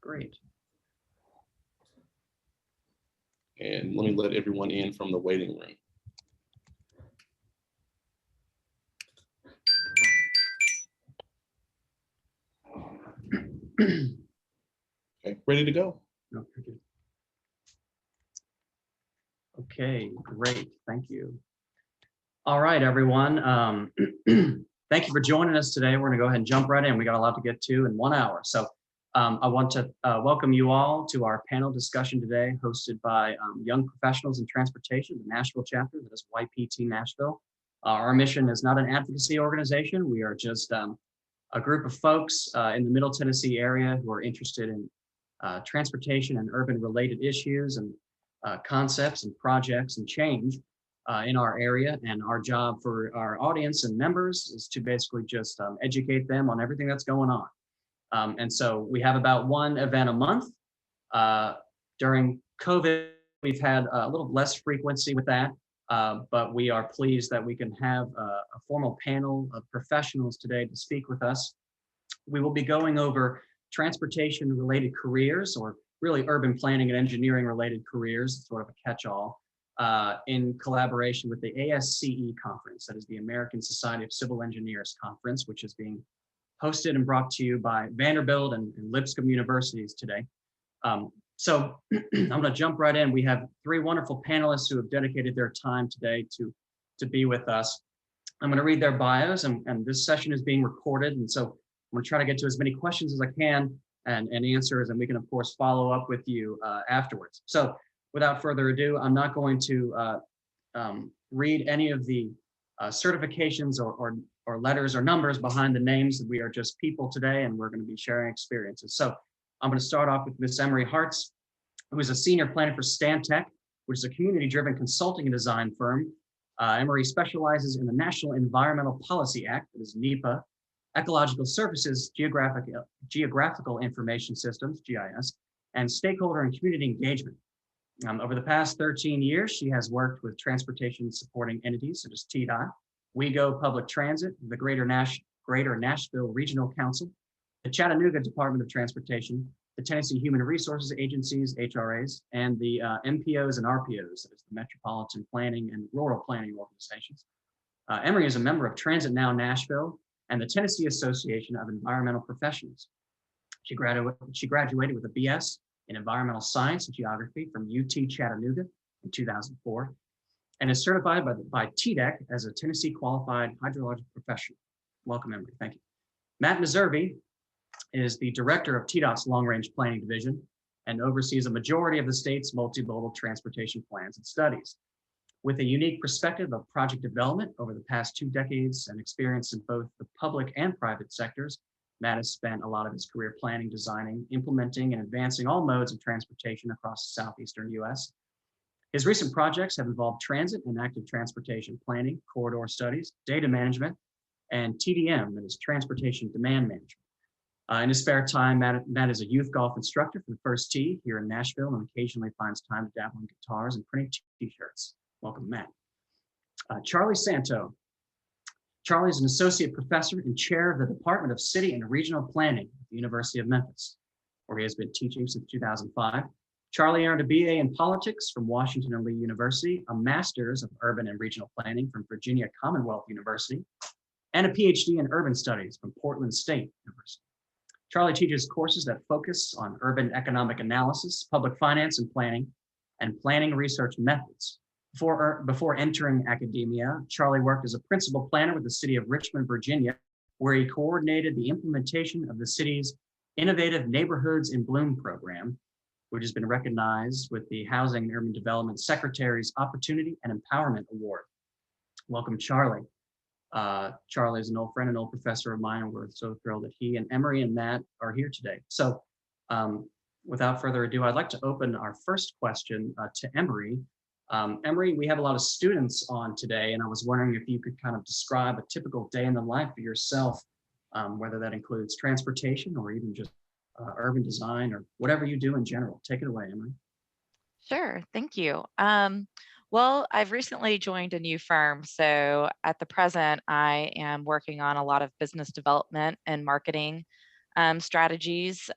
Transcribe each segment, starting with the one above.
Great. And let me let everyone in from the waiting room. Okay, ready to go? No, thank you. Okay, great. Thank you. All right, everyone. Thank you for joining us today. We're going to go ahead and jump right in. We got a lot to get to in 1 hour. So I want to welcome you all to our panel discussion today, hosted by Young Professionals in Transportation, the Nashville chapter, that is YPT Nashville. Our mission is not an advocacy organization. We are just a group of folks in the Middle Tennessee area who are interested in transportation and urban related issues and concepts and projects and change in our area. And our job for our audience and members is to basically just educate them on everything that's going on. And so we have about one event a month. During COVID, we've had a little less frequency with that, but we are pleased that we can have a formal panel of professionals today to speak with us. We will be going over transportation related careers, or really urban planning and engineering related careers, sort of a catch-all, in collaboration with the ASCE conference, that is the American Society of Civil Engineers conference, which is being hosted and brought to you by Vanderbilt and Lipscomb universities today. So I'm going to jump right in. We have three wonderful panelists who have dedicated their time today to be with us. I'm going to read their bios, and this session is being recorded, and so I'm going to try to get to as many questions as I can and answers, and we can of course follow up with you afterwards. So without further ado, I'm not going to read any of the certifications or letters or numbers behind the names. We are just people today, and we're going to be sharing experiences. So I'm going to start off with Ms. Emery Hartz, who is a senior planner for Stantec, which is a community-driven consulting and design firm. Emery specializes in the National Environmental Policy Act, that is NEPA, Ecological Services, Geographical Information Systems, GIS, and stakeholder and community engagement. Over the past 13 years, she has worked with transportation supporting entities such as TDOT, WeGo Public Transit, the Greater Nashville Regional Council, the Chattanooga Department of Transportation, the Tennessee Human Resources Agencies, HRAs, and the MPOs and RPOs, that is the Metropolitan Planning and Rural Planning Organizations. Emery is a member of Transit Now Nashville and the Tennessee Association of Environmental Professionals. She graduated with a BS in Environmental Science and Geography from UT Chattanooga in 2004, and is certified by TDEC as a Tennessee Qualified Hydrologic Professional. Welcome, Emery. Thank you. Matt Meservey is the director of TDOT's Long Range Planning Division and oversees a majority of the state's multimodal transportation plans and studies. With a unique perspective of project development over the past 2 decades and experience in both the public and private sectors, Matt has spent a lot of his career planning, designing, implementing, and advancing all modes of transportation across the southeastern U.S. His recent projects have involved transit and active transportation planning, corridor studies, data management, and TDM, that is Transportation Demand Management. In his spare time, Matt is a youth golf instructor for the First Tee here in Nashville, and occasionally finds time to dabble in guitars and printing t-shirts. Welcome, Matt. Charlie Santo. Charlie is an associate professor and chair of the Department of City and Regional Planning at the University of Memphis, where he has been teaching since 2005. Charlie earned a BA in politics from Washington and Lee University, a master's of urban and regional planning from Virginia Commonwealth University, and a PhD in urban studies from Portland State University. Charlie teaches courses that focus on urban economic analysis, public finance and planning research methods. Before entering academia, Charlie worked as a principal planner with the city of Richmond, Virginia, where he coordinated the implementation of the city's Innovative Neighborhoods in Bloom program, which has been recognized with the Housing and Urban Development Secretary's Opportunity and Empowerment Award. Welcome, Charlie. Charlie is an old friend, an old professor of mine, and we're so thrilled that he and Emery and Matt are here today. So without further ado, I'd like to open our first question to Emery. Emery, we have a lot of students on today, and I was wondering if you could kind of describe a typical day in the life for yourself, whether that includes transportation or even just urban design or whatever you do in general. Take it away, Emery. Sure, thank you. Well, I've recently joined a new firm, so at the present, I am working on a lot of business development and marketing strategies,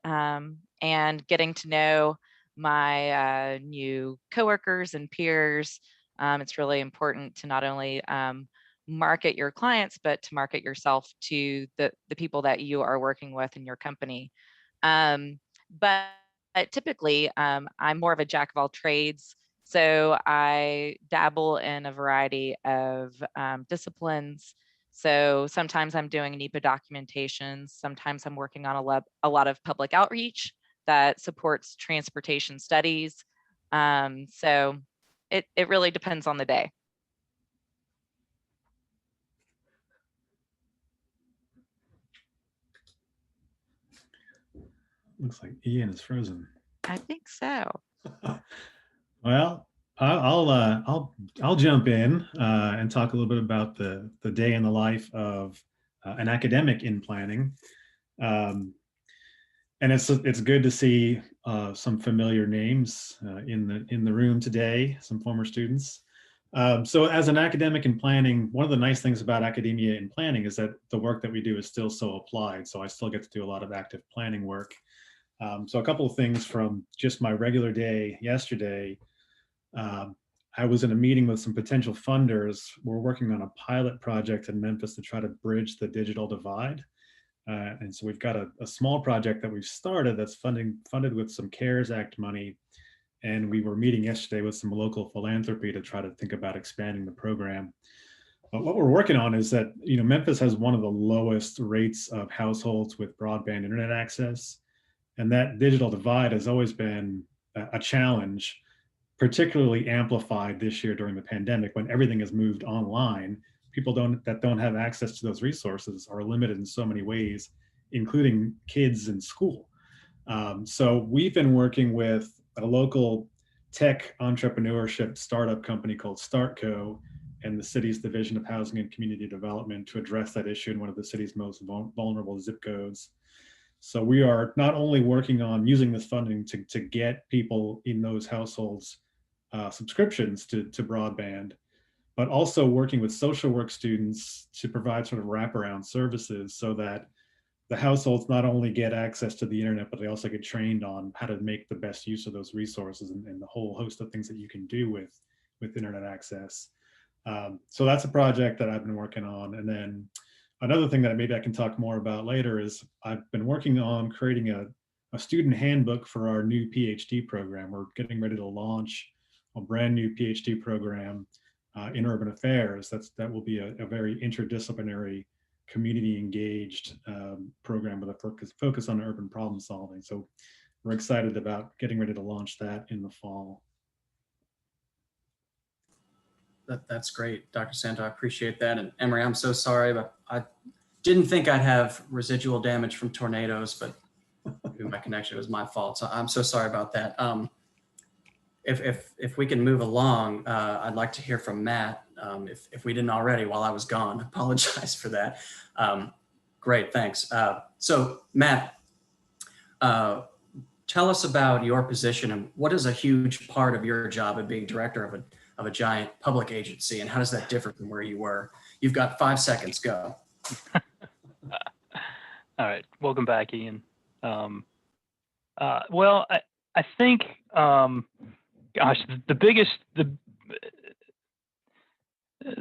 and getting to know my new coworkers and peers. It's really important to not only market your clients, but to market yourself to the people that you are working with in your company. But typically, I'm more of a jack of all trades. So I dabble in a variety of disciplines. So sometimes I'm doing NEPA documentation. Sometimes I'm working on a lot of public outreach that supports transportation studies. So it really depends on the day. Looks like Ian is frozen. I think so. Well, I'll jump in and talk a little bit about the day in the life of an academic in planning. And it's good to see some familiar names in the room today, some former students. So as an academic in planning, one of the nice things about academia in planning is that the work that we do is still so applied. So I still get to do a lot of active planning work. So a couple of things from just my regular day yesterday. I was in a meeting with some potential funders. We're working on a pilot project in Memphis to try to bridge the digital divide. And so we've got a small project that we've started that's funded with some CARES Act money. And we were meeting yesterday with some local philanthropy to try to think about expanding the program. But what we're working on is that, Memphis has one of the lowest rates of households with broadband internet access. And that digital divide has always been a challenge, particularly amplified this year during the pandemic when everything has moved online. People that don't have access to those resources are limited in so many ways, including kids in school. So we've been working with a local tech entrepreneurship startup company called StartCo and the city's Division of Housing and Community Development to address that issue in one of the city's most vulnerable zip codes. So we are not only working on using this funding to get people in those households subscriptions to broadband, but also working with social work students to provide sort of wraparound services so that the households not only get access to the internet, but they also get trained on how to make the best use of those resources and the whole host of things that you can do with internet access. So that's a project that I've been working on. And then another thing that maybe I can talk more about later is I've been working on creating a student handbook for our new PhD program. We're getting ready to launch a brand new PhD program in urban affairs. That will be a very interdisciplinary, community engaged program with a focus on urban problem solving. So we're excited about getting ready to launch that in the fall. That's great, Dr. Santo. I appreciate that. And Emery, I'm so sorry, but I didn't think I'd have residual damage from tornadoes, but maybe my connection was my fault. So I'm so sorry about that. If we can move along, I'd like to hear from Matt. If we didn't already while I was gone, apologize for that. Great, thanks. So Matt, tell us about your position and what is a huge part of your job of being director of a giant public agency, and how does that differ from where you were? You've got 5 seconds, go. All right, welcome back, Ian. Well, I think, gosh,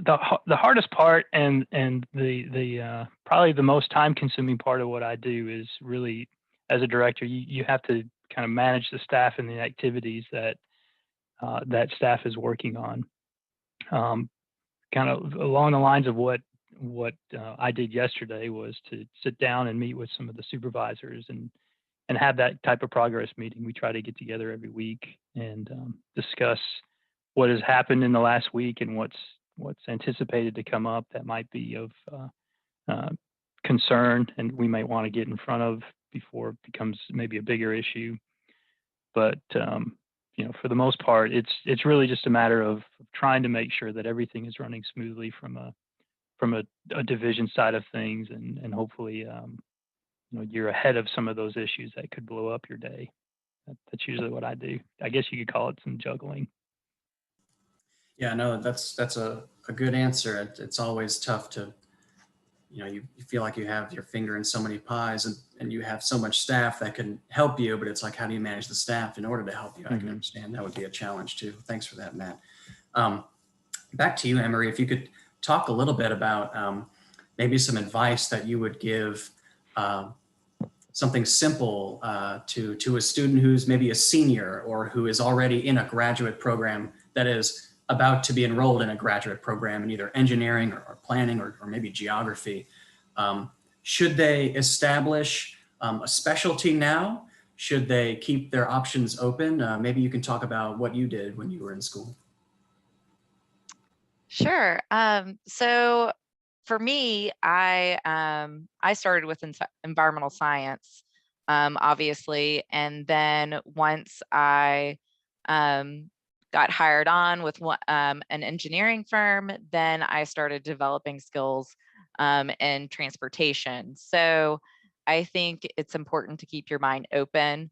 the hardest part and the probably the most time-consuming part of what I do is really, as a director, you have to kind of manage the staff and the activities that that staff is working on. Kind of along the lines of what I did yesterday was to sit down and meet with some of the supervisors and have that type of progress meeting. We try to get together every week and discuss what has happened in the last week and what's anticipated to come up that might be of concern and we might want to get in front of before it becomes maybe a bigger issue. But for the most part, it's really just a matter of trying to make sure that everything is running smoothly from a division side of things, and hopefully you're ahead of some of those issues that could blow up your day. That's usually what I do. I guess you could call it some juggling. Yeah, no, that's a good answer. It's always tough to you feel like you have your finger in so many pies, and you have so much staff that can help you, but it's like, how do you manage the staff in order to help you? I can understand that would be a challenge too. Thanks for that, Matt. Back to you, Emery, if you could talk a little bit about maybe some advice that you would give, something simple to a student who's maybe a senior or who is already in a graduate program that is about to be enrolled in a graduate program in either engineering or planning or maybe geography. Should they establish a specialty now? Should they keep their options open? Maybe you can talk about what you did when you were in school. Sure. So for me, I started with environmental science, obviously, and then once I got hired on with an engineering firm, then I started developing skills in transportation. So I think it's important to keep your mind open.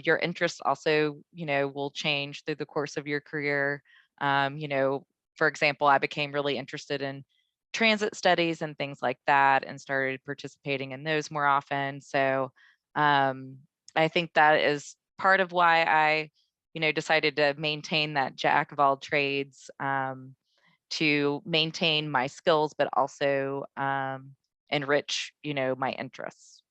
Your interests also, will change through the course of your career. For example, I became really interested in transit studies and things like that and started participating in those more often. So I think that is part of why I decided to maintain that jack of all trades, to maintain my skills, but also enrich, my interests.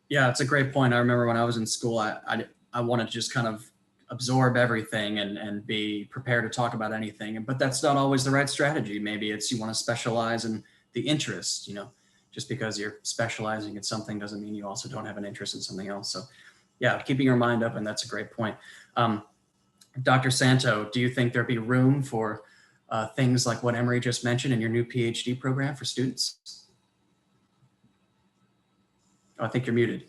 Yeah, it's a great point. I remember when I was in school, I wanted to just kind of absorb everything and be prepared to talk about anything. But that's not always the right strategy. Maybe it's you want to specialize in the interest, just because you're specializing in something doesn't mean you also don't have an interest in something else. So yeah, keeping your mind open, that's a great point. Dr. Santo, do you think there'd be room for things like what Emery just mentioned in your new PhD program for students? Oh, I think you're muted.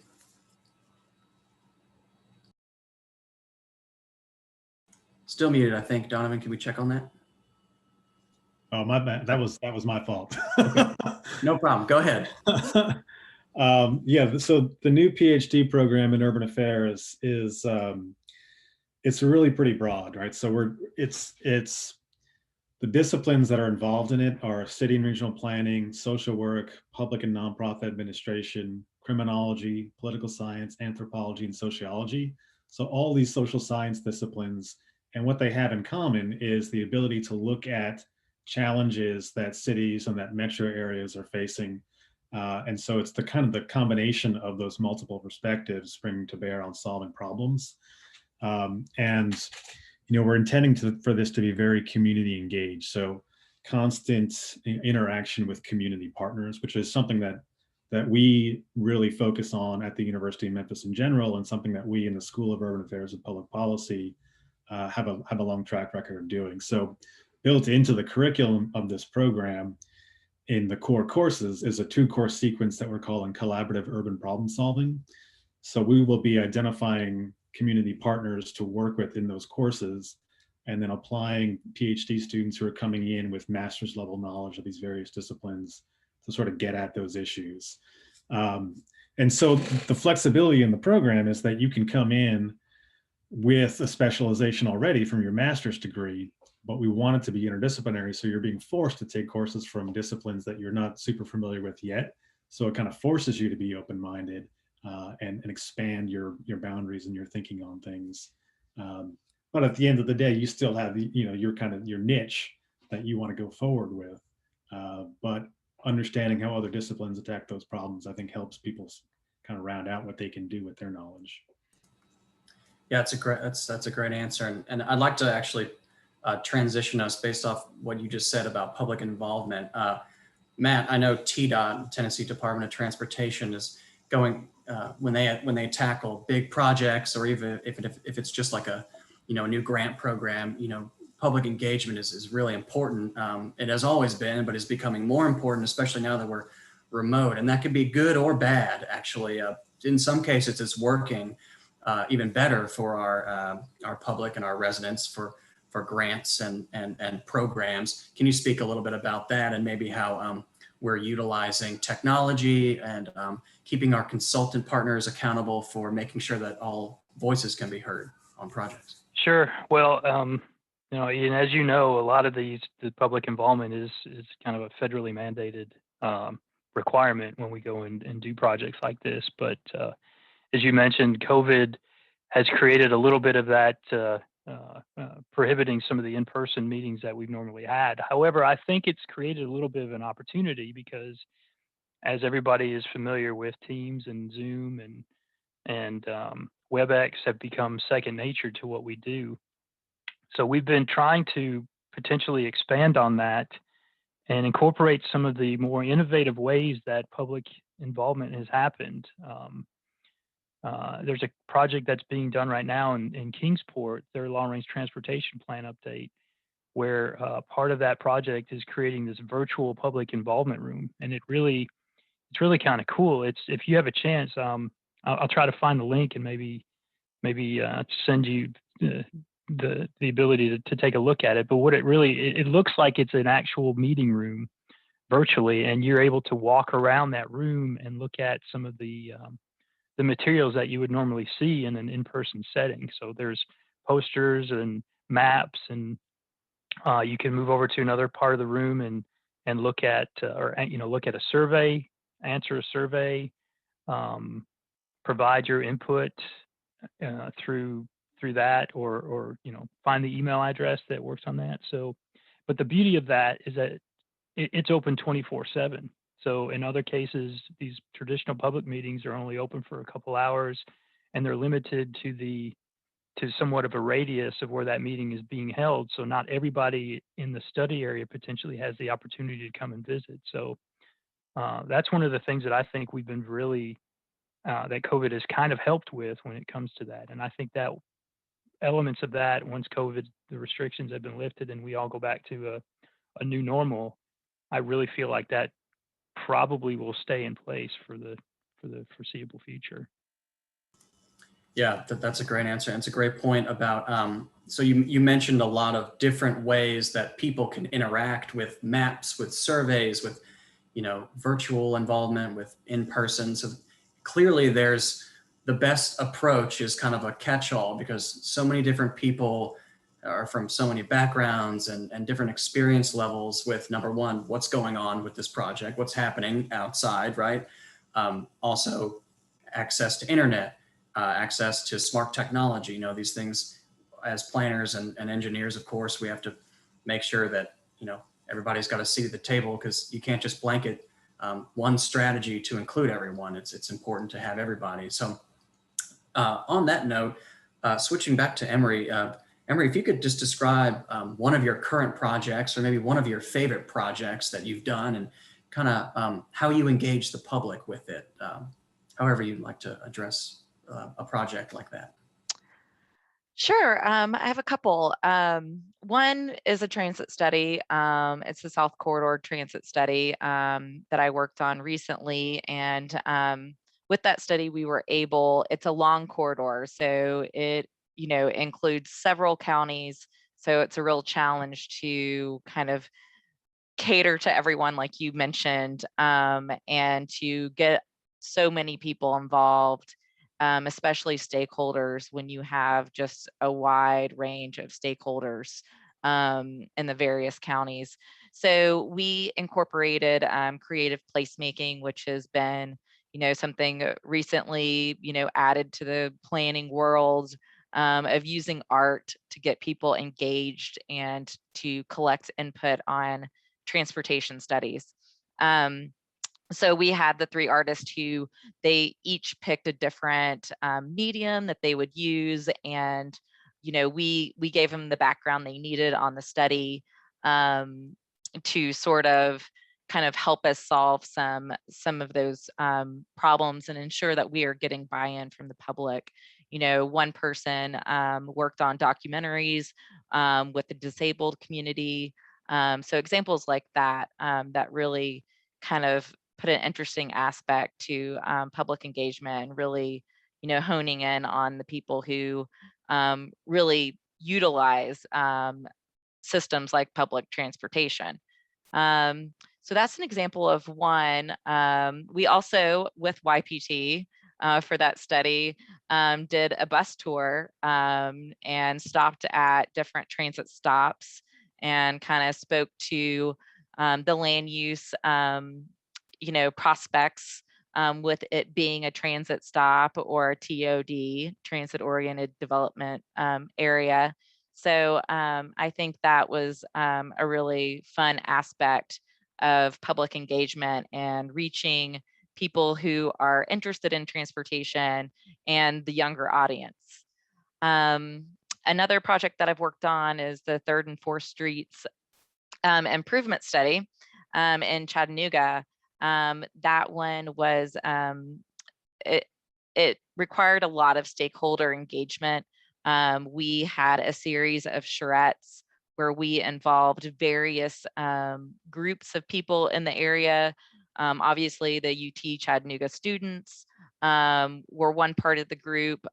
Still muted, I think. Donovan, can we check on that? Oh, my bad. That was my fault. Okay. No problem. Go ahead. Yeah, so the new PhD program in urban affairs is it's really pretty broad, right? So it's the disciplines that are involved in it are city and regional planning, social work, public and nonprofit administration, criminology, political science, anthropology, and sociology. So all these social science disciplines, and what they have in common is the ability to look at challenges that cities and that metro areas are facing. And so it's the kind of the combination of those multiple perspectives bringing to bear on solving problems. And we're intending for this to be very community engaged. So constant interaction with community partners, which is something that we really focus on at the University of Memphis in general, and something that we in the School of Urban Affairs and Public Policy have a long track record of doing. So built into the curriculum of this program in the core courses is a 2-course sequence that we're calling collaborative urban problem solving. So we will be identifying community partners to work with in those courses, and then applying PhD students who are coming in with master's level knowledge of these various disciplines to sort of get at those issues. And so the flexibility in the program is that you can come in with a specialization already from your master's degree, but we want it to be interdisciplinary. So you're being forced to take courses from disciplines that you're not super familiar with yet. So it kind of forces you to be open-minded and expand your boundaries and your thinking on things. But at the end of the day, you still have your niche that you want to go forward with. But understanding how other disciplines attack those problems, I think, helps people kind of round out what they can do with their knowledge. Yeah, that's a great answer. And I'd like to actually transition us based off what you just said about public involvement. Matt, I know TDOT, Tennessee Department of Transportation, is going when they tackle big projects, or even if it's just like a new grant program, public engagement is really important. It has always been, but is becoming more important, especially now that we're remote. And that could be good or bad, actually. In some cases, it's working even better for our public and our residents for grants and programs. Can you speak a little bit about that, and maybe how we're utilizing technology and keeping our consultant partners accountable for making sure that all voices can be heard on projects? Sure. Well, and as you know, a lot of the public involvement is kind of a federally mandated requirement when we go and do projects like this. But as you mentioned, COVID has created a little bit of that prohibiting some of the in-person meetings that we've normally had. However, I think it's created a little bit of an opportunity because as everybody is familiar with Teams and Zoom and WebEx have become second nature to what we do. So we've been trying to potentially expand on that and incorporate some of the more innovative ways that public involvement has happened. There's a project that's being done right now in Kingsport, their long-range transportation plan update, where part of that project is creating this virtual public involvement room, and it's really kind of cool. If you have a chance, I'll try to find the link and maybe send you the ability to take a look at it. But what it looks like it's an actual meeting room virtually, and you're able to walk around that room and look at some of the materials that you would normally see in an in-person setting. So there's posters and maps, and you can move over to another part of the room and look at look at a survey, answer a survey, provide your input through that, or find the email address that works on that. So, but the beauty of that is that it's open 24/7. So in other cases, these traditional public meetings are only open for a couple hours, and they're limited to somewhat of a radius of where that meeting is being held. So not everybody in the study area potentially has the opportunity to come and visit. So that's one of the things that I think we've been really, that COVID has kind of helped with when it comes to that. And I think that elements of that, once the restrictions have been lifted and we all go back to a new normal, I really feel like that probably will stay in place for the foreseeable future. Yeah, that's a great answer. And it's a great point about, so you mentioned a lot of different ways that people can interact with maps, with surveys, with, virtual involvement, with in-person. So clearly the best approach is kind of a catch-all, because so many different people are from so many backgrounds and different experience levels with, number one, what's going on with this project, what's happening outside, right? Also access to internet, access to smart technology. These things, as planners and engineers, of course, we have to make sure that, everybody's got a seat at the table, because you can't just blanket one strategy to include everyone. It's important to have everybody. So on that note, switching back to Emery, Emery, if you could just describe one of your current projects, or maybe one of your favorite projects that you've done, and kind of how you engage the public with it, however you'd like to address a project like that. Sure. I have a couple. One is a transit study. It's the South Corridor Transit Study that I worked on recently. And with that study, it's a long corridor. So it, includes several counties. So it's a real challenge to kind of cater to everyone, like you mentioned, and to get so many people involved, especially stakeholders, when you have just a wide range of stakeholders in the various counties. So we incorporated creative placemaking, which has been, something recently, added to the planning world, of using art to get people engaged and to collect input on transportation studies. So we had the three artists who they each picked a different medium that they would use, and we gave them the background they needed on the study to sort of kind of help us solve some of those problems and ensure that we are getting buy-in from the public. One person worked on documentaries with the disabled community. So examples like that, that really kind of put an interesting aspect to public engagement, and really, honing in on the people who really utilize systems like public transportation. So that's an example of one. We also, with YPT, for that study, did a bus tour and stopped at different transit stops and kind of spoke to the land use prospects with it being a transit stop or a TOD, transit oriented development area. So I think that was a really fun aspect of public engagement and reaching people who are interested in transportation and the younger audience. Another project that I've worked on is the 3rd and 4th Streets improvement study in Chattanooga. That one was, it required a lot of stakeholder engagement. We had a series of charrettes where we involved various groups of people in the area. Obviously, the UT Chattanooga students were one part of the group,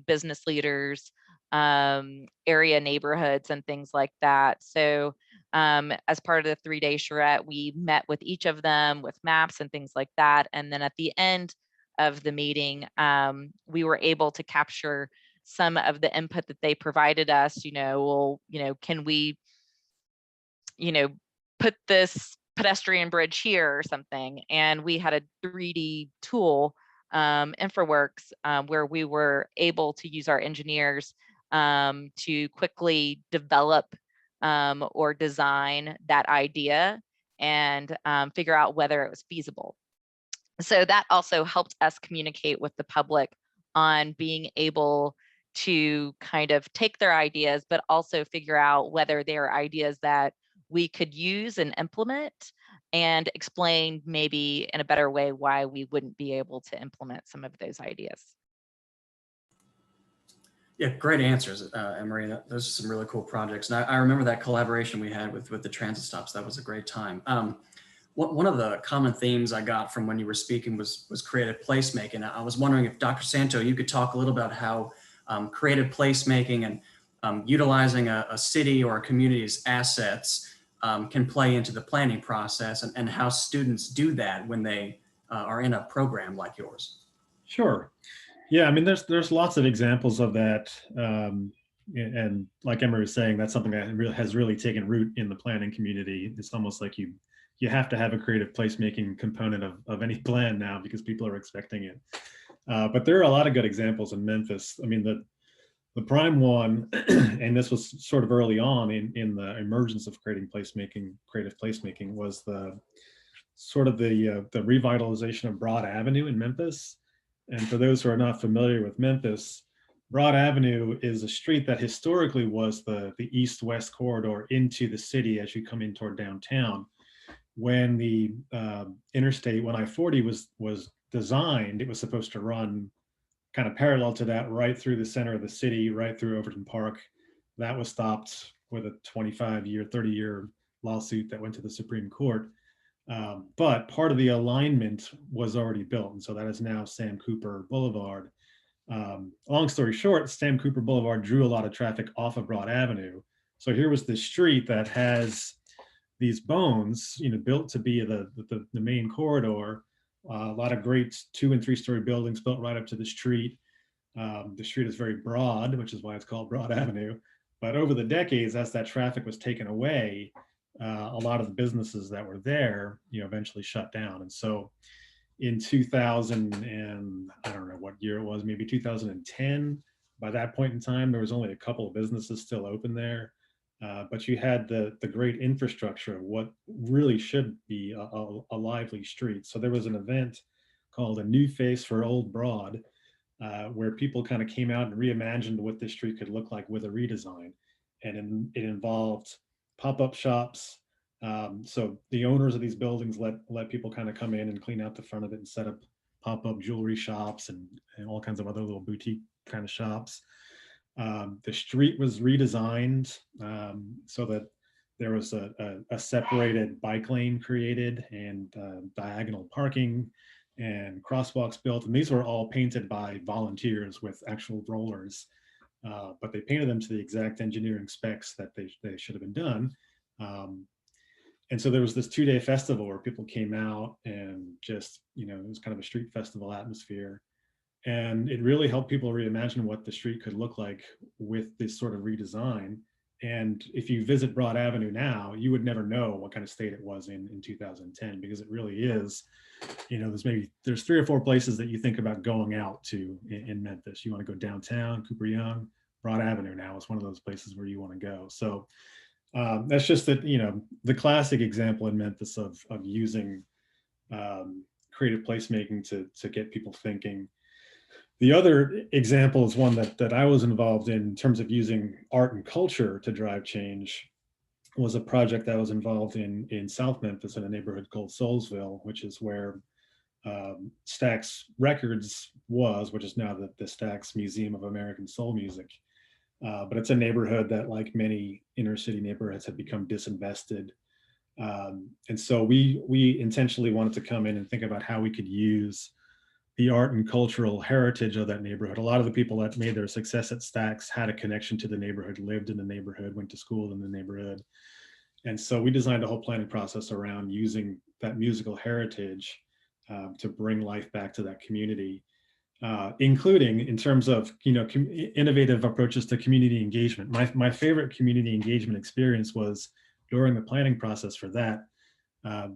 business leaders, area neighborhoods, and things like that. So as part of the 3-day charrette, we met with each of them with maps and things like that. And then at the end of the meeting, we were able to capture some of the input that they provided us. Can we, put this pedestrian bridge here or something? And we had a 3D tool, InfraWorks, where we were able to use our engineers to quickly develop or design that idea and figure out whether it was feasible. So that also helped us communicate with the public on being able to kind of take their ideas, but also figure out whether they are ideas that we could use and implement, and explain maybe in a better way why we wouldn't be able to implement some of those ideas. Yeah, great answers, Emery. Those are some really cool projects. And I remember that collaboration we had with the transit stops. That was a great time. One of the common themes I got from when you were speaking was creative placemaking. I was wondering if Dr. Santo, you could talk a little about how creative placemaking and utilizing a city or a community's assets can play into the planning process, and how students do that when they are in a program like yours. Sure. Yeah, I mean, there's lots of examples of that. And like Emery was saying, that's something that has really taken root in the planning community. It's almost like you have to have a creative placemaking component of any plan now, because people are expecting it. But there are a lot of good examples in Memphis. I mean, the prime one, and this was sort of early on in the emergence of creative placemaking, was the revitalization of Broad Avenue in Memphis. And for those who are not familiar with Memphis, Broad Avenue is a street that historically was the east-west corridor into the city as you come in toward downtown. When the interstate, when I-40 was designed, it was supposed to run kind of parallel to that, right through the center of the city, right through Overton Park. That was stopped with a 25-year, 30-year lawsuit that went to the Supreme Court. But part of the alignment was already built, and so that is now Sam Cooper Boulevard. Long story short, Sam Cooper Boulevard drew a lot of traffic off of Broad Avenue. So here was this street that has these bones, built to be the main corridor. A lot of great 2- and 3-story buildings built right up to the street. The street is very broad, which is why it's called Broad Avenue. But over the decades, as that traffic was taken away, a lot of the businesses that were there, eventually shut down. And so in 2000, and I don't know what year it was, maybe 2010, by that point in time, there was only a couple of businesses still open there. But you had the great infrastructure of what really should be a lively street. So there was an event called A New Face for Old Broad, where people kind of came out and reimagined what this street could look like with a redesign. And it involved pop-up shops. So the owners of these buildings let people kind of come in and clean out the front of it and set up pop-up jewelry shops and all kinds of other little boutique kind of shops. The street was redesigned so that there was a separated bike lane created, and diagonal parking and crosswalks built. And these were all painted by volunteers with actual rollers, but they painted them to the exact engineering specs that they should have been done. And so there was this 2-day festival where people came out and just, it was kind of a street festival atmosphere. And it really helped people reimagine what the street could look like with this sort of redesign. And if you visit Broad Avenue now, you would never know what kind of state it was in 2010, because it really is, there's 3 or 4 places that you think about going out to in Memphis. You want to go downtown, Cooper Young, Broad Avenue now is one of those places where you want to go. So that's just that, the classic example in Memphis of using creative placemaking to get people thinking. The other example is one that I was involved in terms of using art and culture to drive change, was a project I was involved in South Memphis in a neighborhood called Soulsville, which is where Stax Records was, which is now the Stax Museum of American Soul Music. But it's a neighborhood that, like many inner city neighborhoods, had become disinvested. And so we intentionally wanted to come in and think about how we could use the art and cultural heritage of that neighborhood. A lot of the people that made their success at Stax had a connection to the neighborhood, lived in the neighborhood, went to school in the neighborhood. And so we designed a whole planning process around using that musical heritage to bring life back to that community, including in terms of innovative approaches to community engagement. My favorite community engagement experience was during the planning process for that.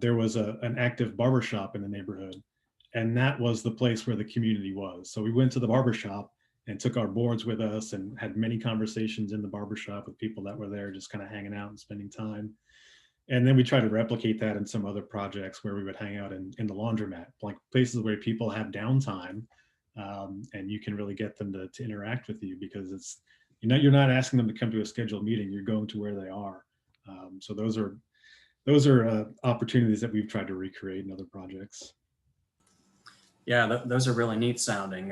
There was an active barbershop in the neighborhood, and that was the place where the community was. So we went to the barbershop and took our boards with us and had many conversations in the barbershop with people that were there just kind of hanging out and spending time. And then we tried to replicate that in some other projects where we would hang out in the laundromat, like places where people have downtime, and you can really get them to interact with you, because it's, you're not asking them to come to a scheduled meeting, you're going to where they are. So those are opportunities that we've tried to recreate in other projects. Yeah, those are really neat sounding.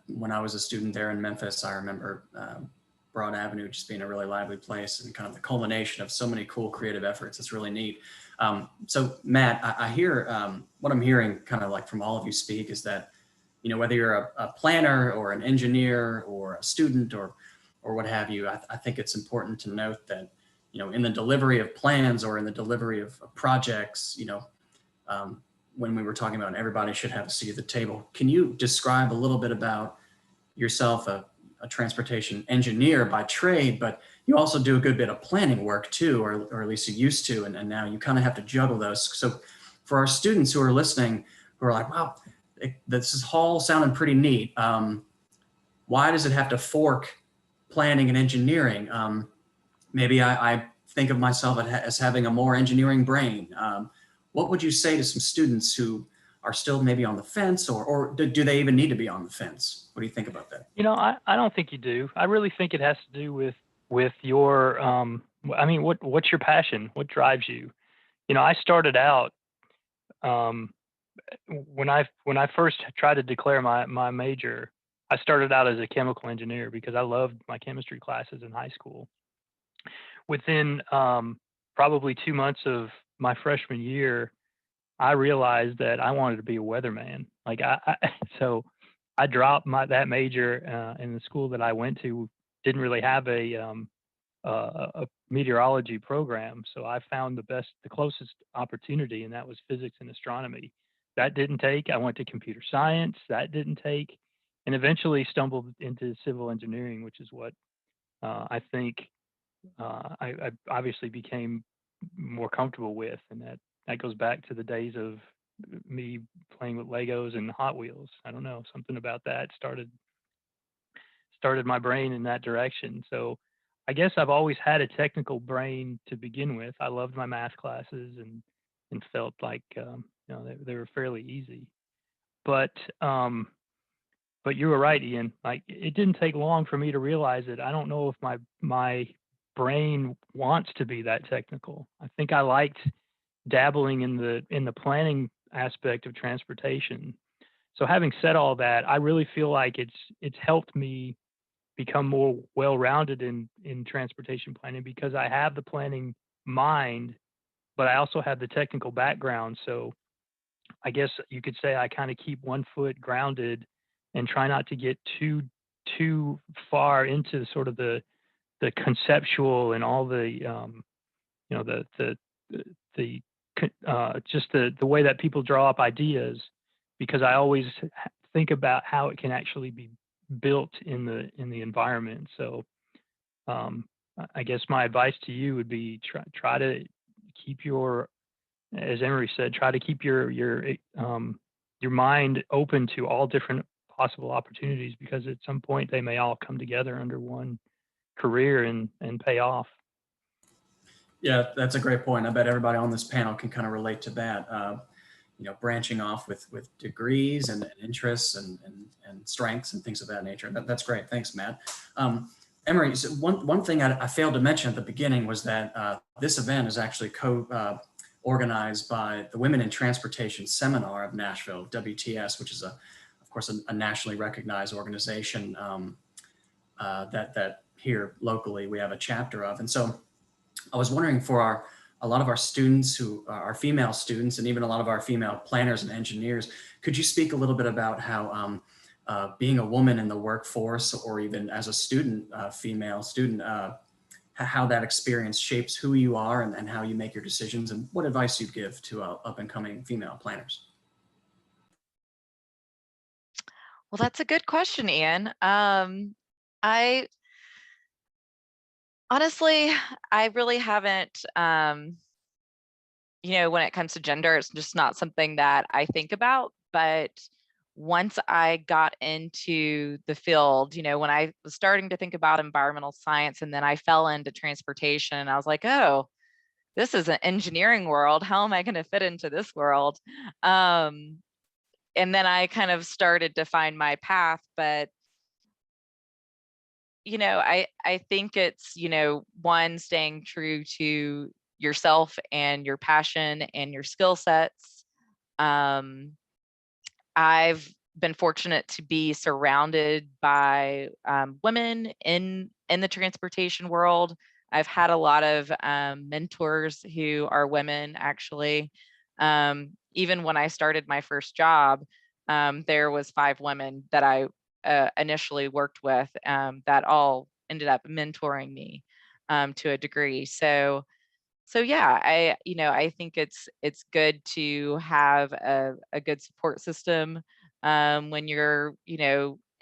When I was a student there in Memphis, I remember Broad Avenue just being a really lively place and kind of the culmination of so many cool creative efforts. It's really neat. So Matt, I hear what I'm hearing kind of like from all of you speak is that, whether you're a planner or an engineer or a student or what have you, I think it's important to note that, in the delivery of plans or in the delivery of projects, when we were talking about everybody should have a seat at the table, can you describe a little bit about yourself, a transportation engineer by trade, but you also do a good bit of planning work too, or at least you used to, and now you kind of have to juggle those. So for our students who are listening, who are like, wow, this is all sounding pretty neat. Why does it have to fork planning and engineering? Maybe I think of myself as having a more engineering brain. What would you say to some students who are still maybe on the fence, or do they even need to be on the fence? What do you think about that? I don't think you do. I really think it has to do with your, what's your passion? What drives you? I started out, when I first tried to declare my major, I started out as a chemical engineer because I loved my chemistry classes in high school. Within probably 2 months of my freshman year, I realized that I wanted to be a weatherman. So I dropped that major, in the school that I went to didn't really have a meteorology program. So I found the closest opportunity, and that was physics and astronomy. That didn't take. I went to computer science. That didn't take, and eventually stumbled into civil engineering, which is what I think I obviously became more comfortable with, and that goes back to the days of me playing with Legos and Hot Wheels. I don't know, something about that started my brain in that direction. So I guess I've always had a technical brain to begin with. I loved my math classes and felt like they were fairly easy. But you were right, Ian. Like, it didn't take long for me to realize it. I don't know if my brain wants to be that technical. I think I liked dabbling in the planning aspect of transportation. So having said all that, I really feel like it's helped me become more well-rounded in transportation planning, because I have the planning mind, but I also have the technical background. So I guess you could say I kind of keep one foot grounded and try not to get too far into sort of the conceptual and all the just the way that people draw up ideas, because I always think about how it can actually be built in the environment. So I guess my advice to you would be try to keep your, as Emery said, try to keep your mind open to all different possible opportunities, because at some point they may all come together under one career and pay off. Yeah, that's a great point. I bet everybody on this panel can kind of relate to that. Branching off with degrees and interests and strengths and things of that nature. That's great. Thanks, Matt. Emery, so one thing I failed to mention at the beginning was that this event is actually organized by the Women in Transportation Seminar of Nashville, WTS, which is of course a nationally recognized organization that here locally we have a chapter of. And so I was wondering, for a lot of our students who are female students, and even a lot of our female planners and engineers, could you speak a little bit about how being a woman in the workforce, or even as a student, female student, how that experience shapes who you are and how you make your decisions, and what advice you'd give to up and coming female planners? Well, that's a good question, Ian. I honestly, I really haven't, when it comes to gender, it's just not something that I think about. But once I got into the field, when I was starting to think about environmental science, and then I fell into transportation, and I was like, oh, this is an engineering world. How am I going to fit into this world? And then I kind of started to find my path. But I think it's, one, staying true to yourself and your passion and your skill sets. I've been fortunate to be surrounded by women in the transportation world. I've had a lot of mentors who are women, actually. Even when I started my first job, there was 5 women that I initially worked with that all ended up mentoring me to a degree. So yeah, I think it's good to have a good support system when you're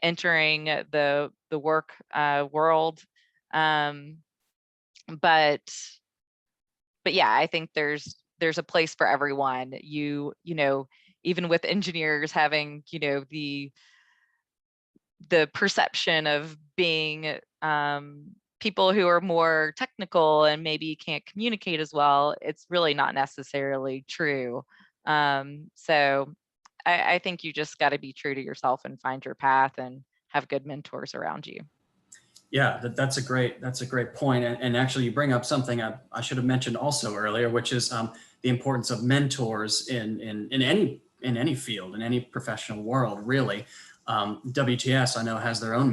entering the work world. But yeah, I think there's a place for everyone. Even with engineers having the perception of being people who are more technical and maybe can't communicate as well, it's really not necessarily true. So I think you just got to be true to yourself and find your path and have good mentors around you. Yeah, that's a great point. And actually, you bring up something I should have mentioned also earlier, which is the importance of mentors in any field, in any professional world, really. WTS, I know, has their own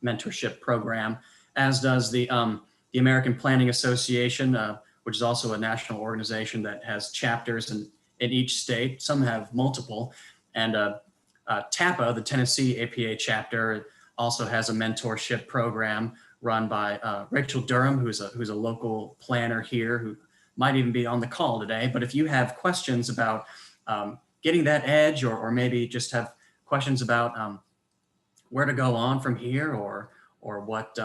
mentorship program, as does the American Planning Association, which is also a national organization that has chapters in each state. Some have multiple, and TAPA, the Tennessee APA chapter, also has a mentorship program run by Rachel Durham, who's a local planner here, who might even be on the call today. But if you have questions about getting that edge, or maybe just have questions about where to go on from here, or what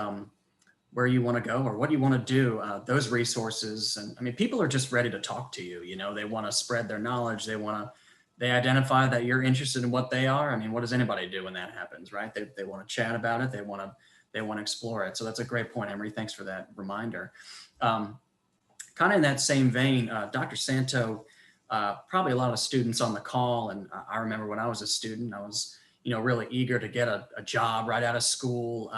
where you want to go, or what you want to do, those resources. And I mean, people are just ready to talk to you. They want to spread their knowledge. They identify that you're interested in what they are. I mean, what does anybody do when that happens, right? They want to chat about it. They want to explore it. So that's a great point, Emery. Thanks for that reminder. Kind of in that same vein, Dr. Santo, probably a lot of students on the call, and I remember when I was a student, I was really eager to get a job right out of school.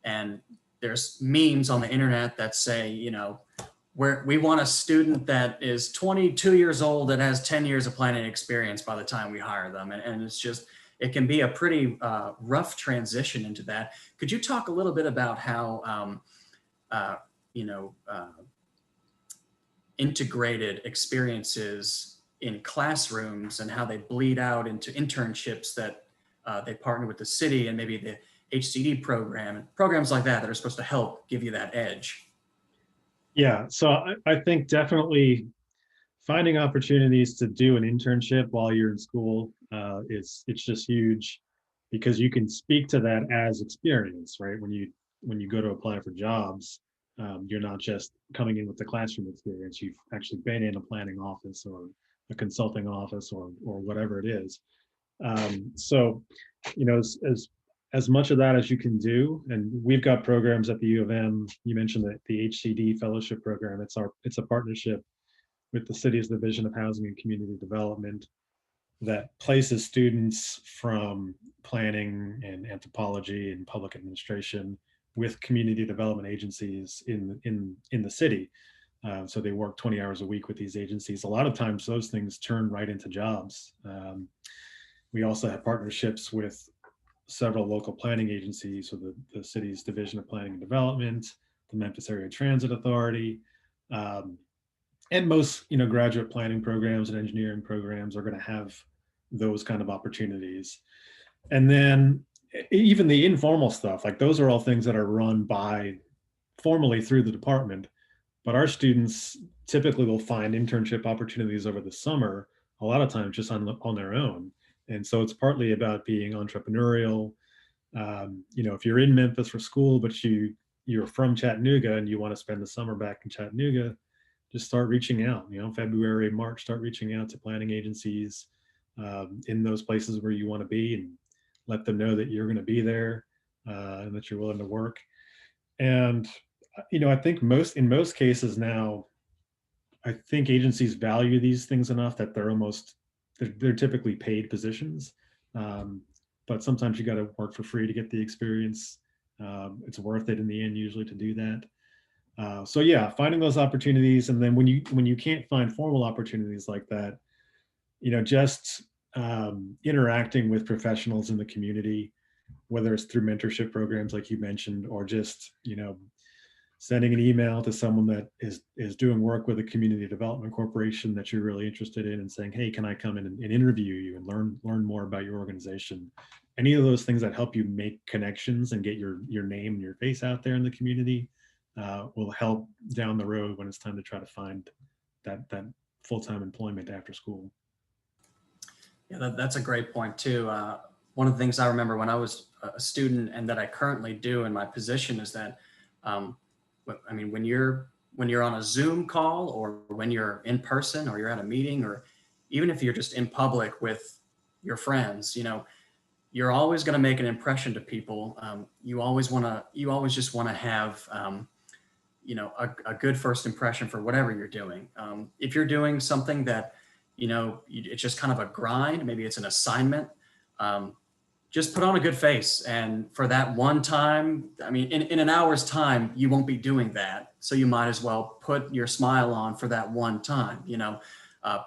And there's memes on the internet that say, we want a student that is 22 years old that has 10 years of planning experience by the time we hire them. And it's just, it can be a pretty rough transition into that. Could you talk a little bit about how, integrated experiences in classrooms and how they bleed out into internships that they partner with the city and maybe the HCD program and programs like that are supposed to help give you that edge? Yeah, so I think definitely finding opportunities to do an internship while you're in school, it's just huge, because you can speak to that as experience, right? When you when you go to apply for jobs, you're not just coming in with the classroom experience. You've actually been in a planning office or a consulting office or whatever it is. So, you know, as much of that as you can do, and we've got programs at the U of M. You mentioned that the HCD fellowship program. It's a partnership with the city's Division of Housing and Community Development that places students from planning and anthropology and public administration with community development agencies in the city. So they work 20 hours a week with these agencies. A lot of times those things turn right into jobs. We also have partnerships with several local planning agencies, so the city's Division of Planning and Development, the Memphis Area Transit Authority, and most, you know, graduate planning programs and engineering programs are going to have those kind of opportunities. And then even the informal stuff, like those are all things that are run formally through the department, but our students typically will find internship opportunities over the summer, a lot of times just on their own. And so it's partly about being entrepreneurial. You know, if you're in Memphis for school, but you're from Chattanooga and you want to spend the summer back in Chattanooga, just start reaching out. You know, February, March, start reaching out to planning agencies in those places where you want to be, and let them know that you're going to be there and that you're willing to work. And you know, I think in most cases now, I think agencies value these things enough that they're typically paid positions. But sometimes you got to work for free to get the experience. It's worth it in the end usually to do that. So yeah, finding those opportunities, and then when you can't find formal opportunities like that, you know, just interacting with professionals in the community, whether it's through mentorship programs like you mentioned, or just, you know, sending an email to someone that is doing work with a community development corporation that you're really interested in, and saying, hey, can I come in and interview you and learn more about your organization? Any of those things that help you make connections and get your name and your face out there in the community will help down the road when it's time to try to find that full-time employment after school. Yeah, that's a great point too. One of the things I remember when I was a student, and that I currently do in my position, is that I mean, when you're on a Zoom call, or when you're in person, or you're at a meeting, or even if you're just in public with your friends, you know, you're always going to make an impression to people. You always just want to have, you know, a good first impression for whatever you're doing. If you're doing something that, you know, it's just kind of a grind, maybe it's an assignment, just put on a good face. And for that one time, I mean, in an hour's time, you won't be doing that. So you might as well put your smile on for that one time. You know,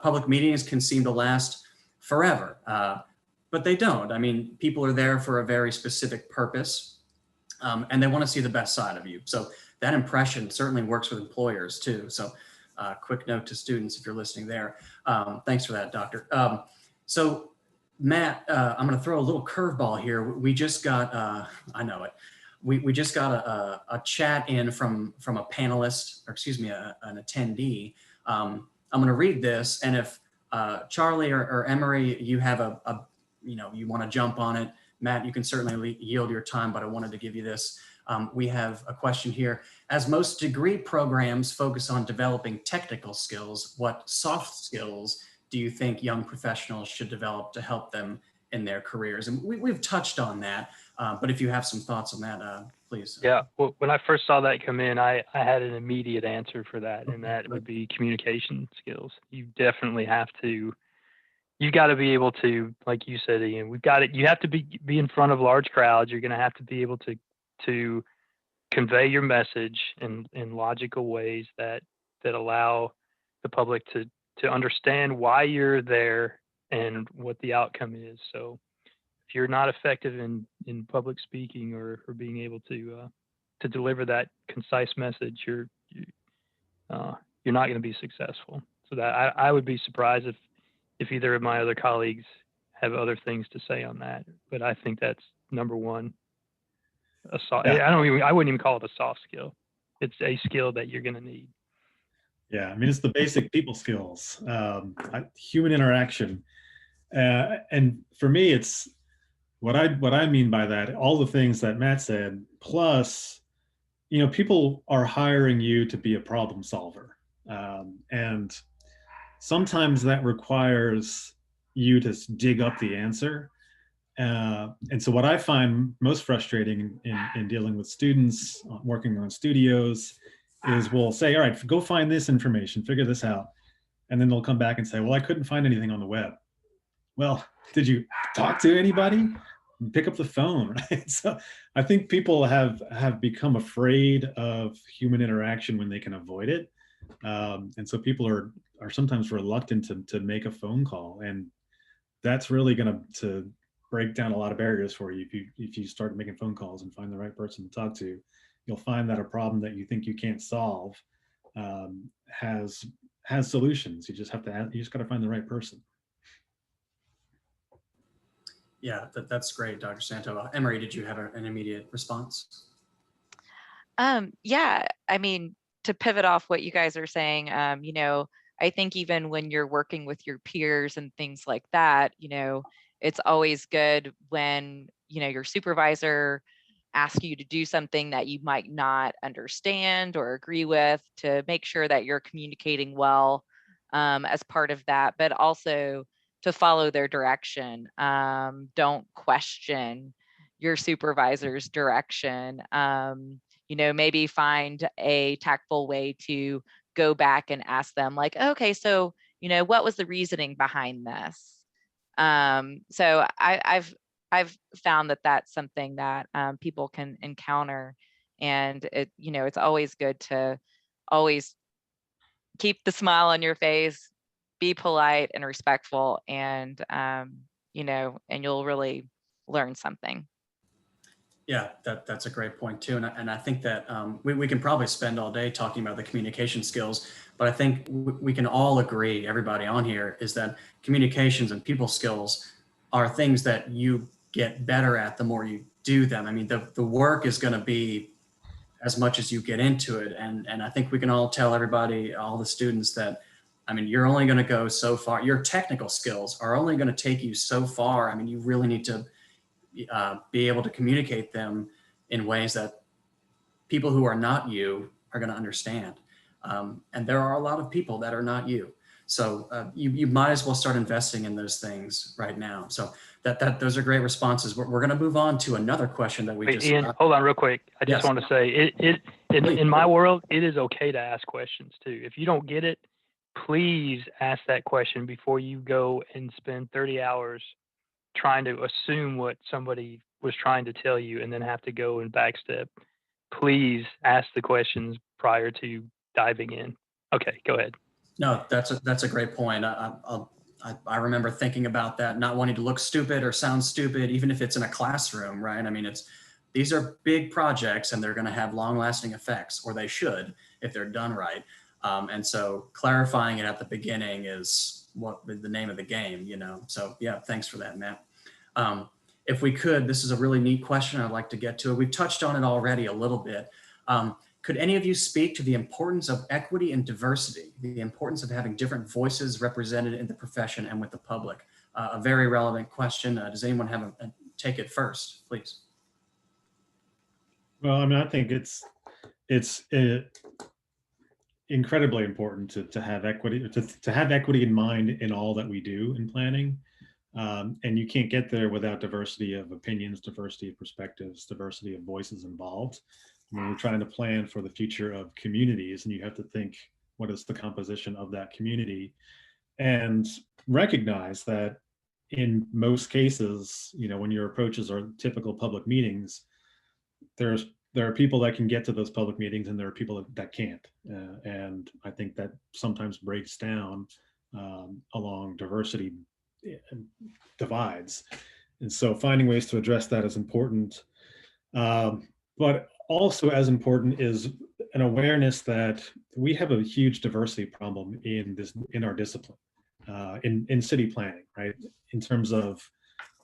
public meetings can seem to last forever, but they don't. I mean, people are there for a very specific purpose, and they want to see the best side of you. So that impression certainly works with employers too. So quick note to students, if you're listening there. Thanks for that, Doctor. So Matt, I'm going to throw a little curveball here. We just got, I know it. We just got a chat in from a panelist, or excuse me, an attendee. I'm going to read this, and if Charlie or Emery, you have you know, you want to jump on it, Matt, you can certainly yield your time, but I wanted to give you this. We have a question here. As most degree programs focus on developing technical skills, what soft skills do you think young professionals should develop to help them in their careers? And we've touched on that, but if you have some thoughts on that, please. Yeah, well, when I first saw that come in, I had an immediate answer for that, and that would be communication skills. You definitely have to, you got to be able to, like you said, Ian, you have to be in front of large crowds. You're going to have to be able to convey your message in logical ways that allow the public to understand why you're there and what the outcome is. So if you're not effective in public speaking or being able to deliver that concise message, you're not going to be successful. So that I would be surprised if either of my other colleagues have other things to say on that. But I think that's number one. Yeah. I wouldn't even call it a soft skill. It's a skill that you're going to need. Yeah, I mean, it's the basic people skills, human interaction. And for me, it's what I mean by that, all the things that Matt said, plus people are hiring you to be a problem solver. And sometimes that requires you to dig up the answer. And so what I find most frustrating in dealing with students working on studios is we'll say, all right, go find this information, figure this out. And then they'll come back and say, well, I couldn't find anything on the web. Well, did you talk to anybody? Pick up the phone, right? So I think people have become afraid of human interaction when they can avoid it. And so people are sometimes reluctant to make a phone call. And that's really going to break down a lot of barriers for you. If you start making phone calls and find the right person to talk to, you'll find that a problem that you think you can't solve has solutions. You just got to find the right person. Yeah, that's great, Dr. Santo. Emery, did you have an immediate response? Yeah, I mean, to pivot off what you guys are saying, I think even when you're working with your peers and things like that, it's always good when, your supervisor asks you to do something that you might not understand or agree with, to make sure that you're communicating well as part of that, but also to follow their direction. Don't question your supervisor's direction. Maybe find a tactful way to go back and ask them, like, okay, so, what was the reasoning behind this? So I've found that that's something that people can encounter, and it's always good to always keep the smile on your face, be polite and respectful, and and you'll really learn something. Yeah, that's a great point too. And I think that we can probably spend all day talking about the communication skills, but I think we can all agree, everybody on here, is that communications and people skills are things that you get better at the more you do them. I mean, the work is going to be as much as you get into it. And I think we can all tell everybody, all the students, that, I mean, you're only going to go so far. Your technical skills are only going to take you so far. I mean, you really need to be able to communicate them in ways that people who are not you are going to understand. And there are a lot of people that are not you. So you might as well start investing in those things right now. So those are great responses. We're going to move on to another question that we Wait, just Ian, hold on real quick. I just Yes. want to say in my world, it is okay to ask questions too. If you don't get it, please ask that question before you go and spend 30 hours trying to assume what somebody was trying to tell you and then have to go and backstep. Please ask the questions prior to diving in. Okay, go ahead. No, that's a great point. I remember thinking about that, not wanting to look stupid or sound stupid, even if it's in a classroom, right? I mean, these are big projects and they're going to have long lasting effects, or they should, if they're done right. And so clarifying it at the beginning is the name of the game, So yeah, thanks for that, Matt. If we could, this is a really neat question I'd like to get to. We've touched on it already a little bit. Could any of you speak to the importance of equity and diversity, the importance of having different voices represented in the profession and with the public? A very relevant question. Does anyone have take it first, please? Well, I mean, I think it's incredibly important to have equity, to have equity in mind in all that we do in planning. And you can't get there without diversity of opinions, diversity of perspectives, diversity of voices involved. When we're trying to plan for the future of communities, and you have to think, what is the composition of that community, and recognize that in most cases, when your approaches are typical public meetings, there are people that can get to those public meetings and there are people that can't. And I think that sometimes breaks down along diversity divides. And so finding ways to address that is important. But also as important is an awareness that we have a huge diversity problem in our discipline, in city planning, right? In terms of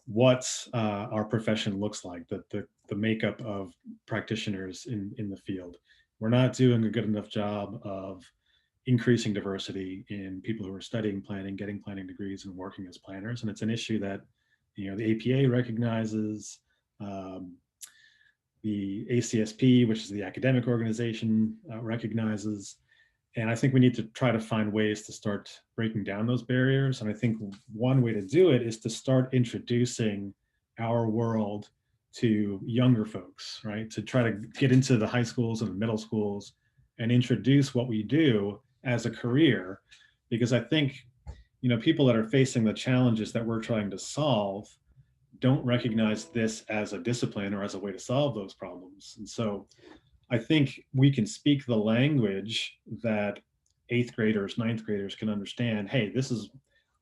what our profession looks like, the makeup of practitioners in the field. We're not doing a good enough job of increasing diversity in people who are studying planning, getting planning degrees, and working as planners. And it's an issue that the APA recognizes. the ACSP, which is the academic organization, recognizes. And I think we need to try to find ways to start breaking down those barriers. And I think one way to do it is to start introducing our world to younger folks, right? To try to get into the high schools and the middle schools and introduce what we do as a career. Because I think, people that are facing the challenges that we're trying to solve don't recognize this as a discipline or as a way to solve those problems. And so I think we can speak the language that 8th graders, 9th graders can understand. Hey, this is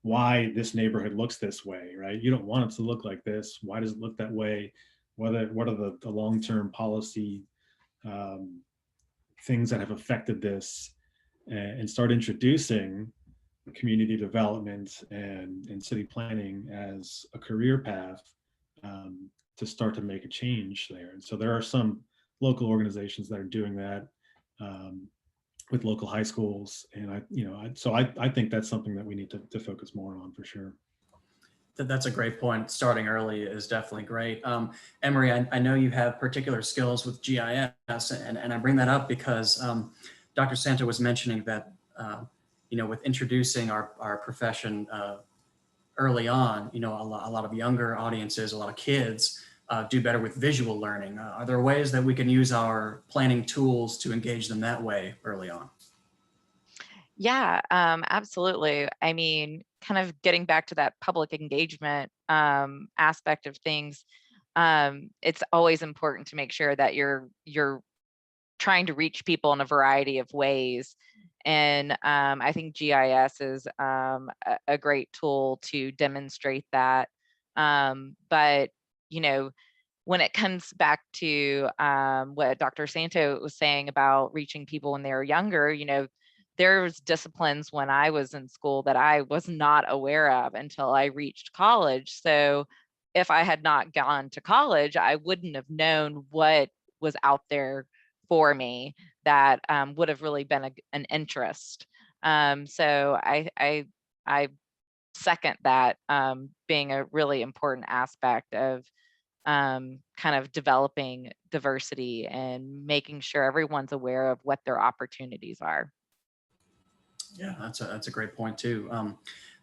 why this neighborhood looks this way, right? You don't want it to look like this. Why does it look that way? What are the long-term policy things that have affected this, and start introducing community development and city planning as a career path to start to make a change there. And so there are some local organizations that are doing that with local high schools. And I think that's something that we need to focus more on for sure. That's a great point. Starting early is definitely great. Emery, I know you have particular skills with GIS, and I bring that up because Dr. Santo was mentioning that, with introducing our profession early on, a lot of younger audiences, a lot of kids do better with visual learning. Are there ways that we can use our planning tools to engage them that way early on? Yeah, absolutely. I mean, kind of getting back to that public engagement aspect of things, it's always important to make sure that you're trying to reach people in a variety of ways. And I think GIS is a great tool to demonstrate that. But, when it comes back to what Dr. Santo was saying about reaching people when they were younger, there's disciplines when I was in school that I was not aware of until I reached college. So if I had not gone to college, I wouldn't have known what was out there for me that would have really been an interest. So I second that being a really important aspect of kind of developing diversity and making sure everyone's aware of what their opportunities are. Yeah, that's a great point too.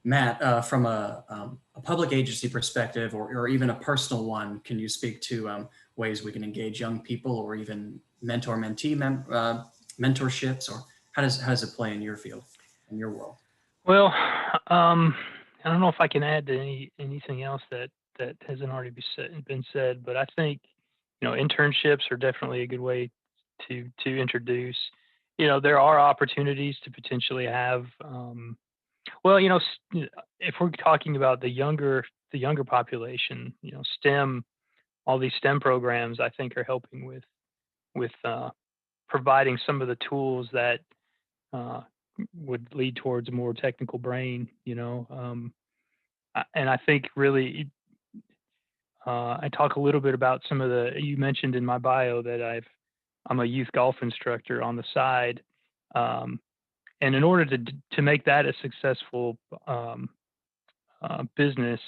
Matt, from a public agency perspective, or even a personal one, can you speak to ways we can engage young people, or even mentor-mentee mentorships, or how does it play in your field, in your world? Well, I don't know if I can add to anything else that hasn't already been said, but I think internships are definitely a good way to introduce. There are opportunities to potentially have. If we're talking about the younger population, STEM, all these STEM programs, I think are helping with providing some of the tools that would lead towards a more technical brain. And I think really, I talk a little bit about some of you mentioned in my bio that I'm a youth golf instructor on the side. And in order to make that a successful business,